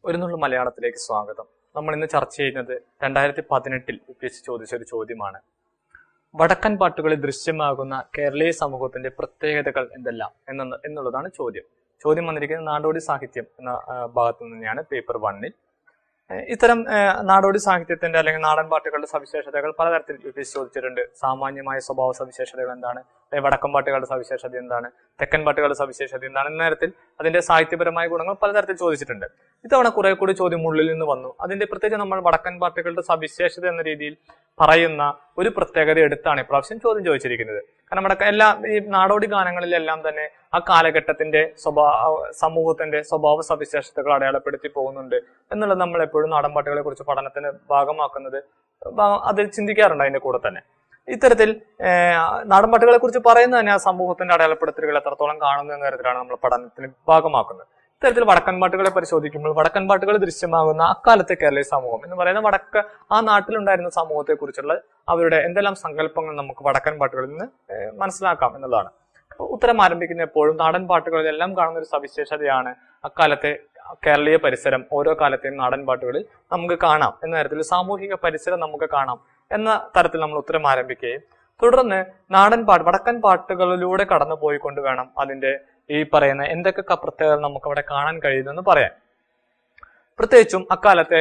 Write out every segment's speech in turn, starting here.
ഒരു നുള്ള മലയാളത്തിലേക്ക് സ്വാഗതം. നമ്മൾ ഇന്ന് ചർച്ച ചെയ്യുന്നത് 2018 UPSC ചോദിച്ച ഒരു ചോദ്യമാണ്. വടക്കൻ പാട്ടുകളിൽ ദൃശ്യമാകുന്ന കേരളീയ സമൂഹത്തിന്റെ പ്രത്യേകതകൾ എന്തെല്ലാം എന്നുള്ളതാണ് ചോദ്യം. ചോദ്യം വന്നിരിക്കുന്നത് നാടോടി സാഹിത്യം എന്ന ഭാഗത്തു തന്നെയാണ് പേപ്പർ 1-ൽ. ഇത്തരം നാടോടി സാഹിത്യത്തിന്റെ അല്ലെങ്കിൽ നാടൻ പാട്ടുകളുടെ സവിശേഷതകൾ പലതരത്തിൽ UPSC ചോദിച്ചിട്ടുണ്ട്. സാമാന്യമായ സ്വഭാവ സവിശേഷതകൾ എന്താണ്, വടക്കൻ പാട്ടുകളുടെ സവിശേഷത എന്താണ്, തെക്കൻ പാട്ടുകളുടെ സവിശേഷത എന്താണ് എന്ന തരത്തിൽ അതിന്റെ സാഹിത്യപരമായ ഗുണങ്ങൾ പലതരത്തിൽ ചോദിച്ചിട്ടുണ്ട്. ഇത്തവണ കുറെ കൂടി ചോദ്യം ഉള്ളിൽ നിന്ന് വന്നു. അതിന്റെ പ്രത്യേകിച്ച് നമ്മൾ വടക്കൻ പാട്ടുകളുടെ സവിശേഷത എന്ന രീതിയിൽ പറയുന്ന ഒരു പ്രത്യേകത എടുത്താണ് ഇപ്രാവശ്യം ചോദ്യം ചോദിച്ചിരിക്കുന്നത്. കാരണം ഈ നാടോടി ഗാനങ്ങളിലെല്ലാം തന്നെ ആ കാലഘട്ടത്തിന്റെ സമൂഹത്തിന്റെ സ്വഭാവ സവിശേഷതകൾ അടയാളപ്പെടുത്തി പോകുന്നുണ്ട് എന്നുള്ളത് നമ്മൾ എപ്പോഴും നാടൻ പാട്ടുകളെ കുറിച്ച് പഠനത്തിന് ഭാഗമാക്കുന്നത് അതിൽ ചിന്തിക്കാറുണ്ട്. അതിന്റെ കൂടെ തന്നെ ഇത്തരത്തിൽ നാടൻ പാട്ടുകളെ കുറിച്ച് പറയുന്നത് തന്നെ ആ സമൂഹത്തിന്റെ അടയാളപ്പെടുത്തലുകൾ എത്രത്തോളം കാണുന്നു എന്ന തരത്തിലാണ് നമ്മൾ പഠനത്തിന് ഭാഗമാക്കുന്നത്. ഇത്തരത്തിൽ വടക്കൻ പാട്ടുകളെ പരിശോധിക്കുമ്പോൾ വടക്കൻ പാട്ടുകൾ ദൃശ്യമാകുന്ന അക്കാലത്തെ കേരളീയ സമൂഹം എന്ന് പറയുന്ന ആ നാട്ടിലുണ്ടായിരുന്ന സമൂഹത്തെ കുറിച്ചുള്ള അവരുടെ എന്തെല്ലാം സങ്കല്പങ്ങൾ നമുക്ക് വടക്കൻ പാട്ടുകളിൽ നിന്ന് മനസ്സിലാക്കാം എന്നുള്ളതാണ്. ഉത്തരം ആരംഭിക്കുന്ന എപ്പോഴും നാടൻ പാട്ടുകളിലെല്ലാം കാണുന്ന ഒരു സവിശേഷതയാണ് അക്കാലത്തെ കേരളീയ പരിസരം. ഓരോ കാലത്തെയും നാടൻ പാട്ടുകളിൽ നമുക്ക് കാണാം എന്ന തരത്തിൽ സാമൂഹിക പരിസരം നമുക്ക് കാണാം എന്ന തരത്തിൽ നമ്മൾ ഉത്തരം ആരംഭിക്കുകയും തുടർന്ന് വടക്കൻ പാട്ടുകളിലൂടെ കടന്നു പോയിക്കൊണ്ട് വേണം അതിന്റെ ഈ പറയുന്ന എന്തൊക്കെ പ്രത്യേകതകൾ നമുക്ക് അവിടെ കാണാൻ കഴിയുന്നെന്ന് പറയാൻ. പ്രത്യേകിച്ചും അക്കാലത്തെ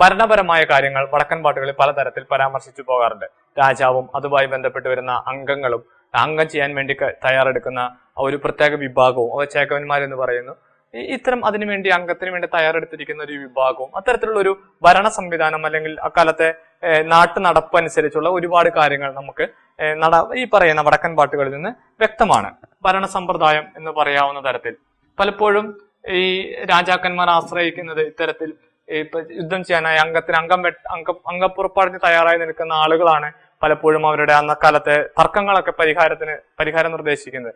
ഭരണപരമായ കാര്യങ്ങൾ വടക്കൻ പാട്ടുകളിൽ പലതരത്തിൽ പരാമർശിച്ചു പോകാറുണ്ട്. രാജാവും അതുമായി ബന്ധപ്പെട്ട് വരുന്ന അംഗങ്ങളും അംഗം ചെയ്യാൻ വേണ്ടി തയ്യാറെടുക്കുന്ന ഒരു പ്രത്യേക വിഭാഗവും ചേക്കവന്മാരെന്ന് പറയുന്നു. ഇത്തരം അതിനുവേണ്ടി അംഗത്തിന് വേണ്ടി തയ്യാറെടുത്തിരിക്കുന്ന ഒരു വിഭാഗവും അത്തരത്തിലുള്ള ഒരു ഭരണ സംവിധാനം അല്ലെങ്കിൽ അക്കാലത്തെ നാട്ടു നടപ്പ് അനുസരിച്ചുള്ള ഒരുപാട് കാര്യങ്ങൾ നമുക്ക് ഈ പറയുന്ന വടക്കൻ പാട്ടുകളിൽ നിന്ന് വ്യക്തമാണ്. ഭരണ സമ്പ്രദായം എന്ന് പറയാവുന്ന തരത്തിൽ പലപ്പോഴും ഈ രാജാക്കന്മാർ ആശ്രയിക്കുന്നത് ഇത്തരത്തിൽ യുദ്ധം ചെയ്യാനായി അംഗപ്പുറപ്പാടിന് തയ്യാറായി നിൽക്കുന്ന ആളുകളാണ് പലപ്പോഴും അവരുടെ അന്നക്കാലത്തെ തർക്കങ്ങളൊക്കെ പരിഹാരം നിർദ്ദേശിക്കുന്നത്.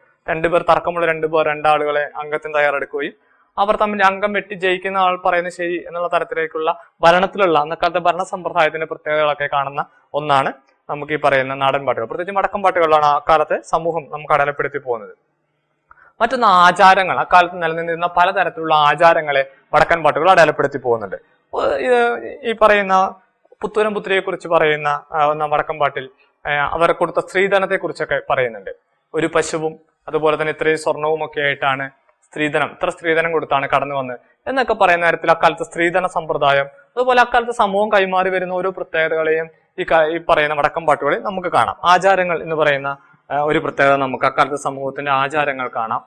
രണ്ടാളുകളെ അംഗത്തിന് തയ്യാറെടുക്കുകയും അവർ തമ്മിൽ അംഗം വെട്ടി ജയിക്കുന്ന ആൾ പറയുന്നത് ശരി എന്നുള്ള തരത്തിലേക്കുള്ള ഭരണത്തിലുള്ള അന്നക്കാലത്തെ ഭരണ സമ്പ്രദായത്തിന്റെ പ്രത്യേകതകളൊക്കെ കാണുന്ന ഒന്നാണ് നമുക്ക് ഈ പറയുന്ന നാടൻ പാട്ടുകൾ. പ്രത്യേകിച്ച് വടക്കൻ പാട്ടുകളിലാണ് അക്കാലത്തെ സമൂഹം നമുക്ക് അടയാളപ്പെടുത്തി പോകുന്നത്. മറ്റൊന്ന് ആചാരങ്ങൾ. അക്കാലത്ത് നിലനിന്നിരുന്ന പലതരത്തിലുള്ള ആചാരങ്ങളെ വടക്കൻ പാട്ടുകൾ അടയാളപ്പെടുത്തി പോകുന്നുണ്ട്. ഈ പറയുന്ന പുത്തൂരം പുത്രിയെ കുറിച്ച് പറയുന്ന വടക്കൻ പാട്ടിൽ അവർ കൊടുത്ത സ്ത്രീധനത്തെ കുറിച്ചൊക്കെ പറയുന്നുണ്ട്. ഒരു പശുവും അതുപോലെ തന്നെ ഇത്രയും സ്വർണവും ഒക്കെ ആയിട്ടാണ് ഇത്ര സ്ത്രീധനം കൊടുത്താണ് കടന്നു വന്നത് എന്നൊക്കെ പറയുന്ന തരത്തിൽ അക്കാലത്തെ സ്ത്രീധന സമ്പ്രദായം അതുപോലെ അക്കാലത്തെ സമൂഹം കൈമാറി വരുന്ന ഓരോ പ്രത്യേകതകളെയും ഈ പറയുന്ന വടക്കൻ പാട്ടുകളിൽ നമുക്ക് കാണാം. ആചാരങ്ങൾ എന്ന് പറയുന്ന ഒരു പ്രത്യേകത നമുക്ക് അക്കാലത്തെ സമൂഹത്തിന്റെ ആചാരങ്ങൾ കാണാം.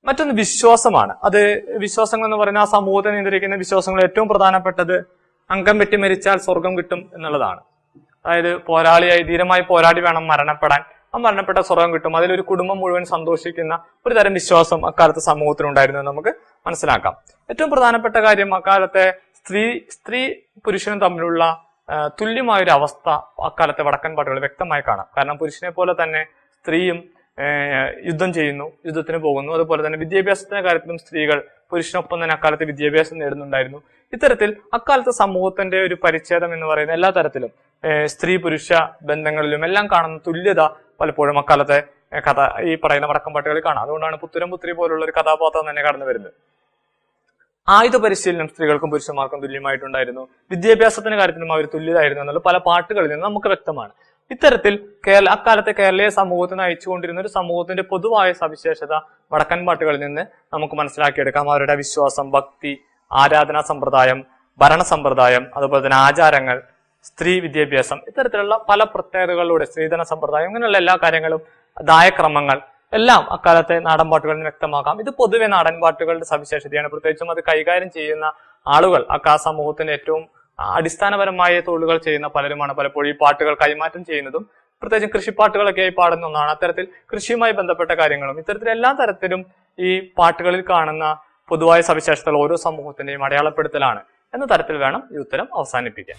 മറ്റൊന്ന് വിശ്വാസമാണ്. അത് വിശ്വാസങ്ങൾ എന്ന് പറയുന്ന ആ സമൂഹത്തെ നിയന്ത്രിക്കുന്ന വിശ്വാസങ്ങൾ ഏറ്റവും പ്രധാനപ്പെട്ടത് അംഗം വെട്ടി മരിച്ചാൽ സ്വർഗം കിട്ടും എന്നുള്ളതാണ്. അതായത് ധീരമായി പോരാടി വേണം മരണപ്പെടാൻ. ആ മരണപ്പെട്ട സ്വർഗം കിട്ടും. അതിലൊരു കുടുംബം മുഴുവൻ സന്തോഷിക്കുന്ന ഒരു തരം വിശ്വാസം അക്കാലത്തെ സമൂഹത്തിനുണ്ടായിരുന്നു നമുക്ക് മനസ്സിലാക്കാം. ഏറ്റവും പ്രധാനപ്പെട്ട കാര്യം അക്കാലത്തെ സ്ത്രീ പുരുഷനും തമ്മിലുള്ള തുല്യമായൊരു അവസ്ഥ അക്കാലത്തെ വടക്കൻ പാട്ടുകൾ വ്യക്തമായി കാണാം. കാരണം പുരുഷനെ പോലെ തന്നെ സ്ത്രീയും യുദ്ധം ചെയ്യുന്നു, യുദ്ധത്തിന് പോകുന്നു. അതുപോലെ തന്നെ വിദ്യാഭ്യാസത്തിന്റെ കാര്യത്തിലും സ്ത്രീകൾ പുരുഷനൊപ്പം തന്നെ അക്കാലത്ത് വിദ്യാഭ്യാസം നേടുന്നുണ്ടായിരുന്നു. ഇത്തരത്തിൽ അക്കാലത്തെ സമൂഹത്തിന്റെ ഒരു പരിച്ഛേദം എന്ന് പറയുന്ന എല്ലാ തരത്തിലും സ്ത്രീ പുരുഷ ബന്ധങ്ങളിലും എല്ലാം കാണുന്ന തുല്യത പലപ്പോഴും അക്കാലത്തെ ഈ പറയുന്ന വടക്കൻ പാട്ടുകളിൽ കാണാം. അതുകൊണ്ടാണ് പുത്തൂരം പുത്രി പോലുള്ള ഒരു കഥാപാത്രം തന്നെ കടന്നു വരുന്നത്. ആയുധ പരിശീലനം സ്ത്രീകൾക്കും പുരുഷന്മാർക്കും തുല്യമായിട്ടുണ്ടായിരുന്നു. വിദ്യാഭ്യാസത്തിന്റെ കാര്യത്തിലും അവർ തുല്യതായിരുന്നു എന്നുള്ളത് പല പാട്ടുകളിൽ നിന്ന് നമുക്ക് വ്യക്തമാണ്. ഇത്തരത്തിൽ അക്കാലത്തെ കേരളീയ സമൂഹത്തെ നയിച്ചുകൊണ്ടിരുന്ന ഒരു സമൂഹത്തിന്റെ പൊതുവായ സവിശേഷത വടക്കൻ പാട്ടുകളിൽ നിന്ന് നമുക്ക് മനസ്സിലാക്കിയെടുക്കാം. അവരുടെ വിശ്വാസം, ഭക്തി, ആരാധനാ സമ്പ്രദായം, ഭരണ സമ്പ്രദായം, അതുപോലെ തന്നെ ആചാരങ്ങൾ, സ്ത്രീ വിദ്യാഭ്യാസം, ഇത്തരത്തിലുള്ള പല പ്രത്യേകതകളിലൂടെ സ്ത്രീധന സമ്പ്രദായം, അങ്ങനെയുള്ള എല്ലാ കാര്യങ്ങളും, ദായക്രമങ്ങൾ എല്ലാം അക്കാലത്തെ നാടൻ പാട്ടുകളിൽ നിന്ന് വ്യക്തമാക്കാം. ഇത് പൊതുവെ നാടൻ പാട്ടുകളുടെ സവിശേഷതയാണ്. പ്രത്യേകിച്ചും അത് കൈകാര്യം ചെയ്യുന്ന ആളുകൾ ആ സമൂഹത്തിന്റെ ഏറ്റവും അടിസ്ഥാനപരമായ തൊഴിലുകൾ ചെയ്യുന്ന പലരുമാണ് പലപ്പോഴും ഈ പാട്ടുകൾ കൈമാറ്റം ചെയ്യുന്നതും. പ്രത്യേകിച്ചും കൃഷിപ്പാട്ടുകളൊക്കെ ആയി പാടുന്ന ഒന്നാണ്. അത്തരത്തിൽ കൃഷിയുമായി ബന്ധപ്പെട്ട കാര്യങ്ങളും ഇത്തരത്തിൽ എല്ലാ തരത്തിലും ഈ പാട്ടുകളിൽ കാണുന്ന പൊതുവായ സവിശേഷതകൾ ഓരോ സമൂഹത്തിന്റെയും അടയാളപ്പെടുത്തലാണ് എന്ന തരത്തിൽ വേണം ഈ ഉത്തരം അവസാനിപ്പിക്കാൻ.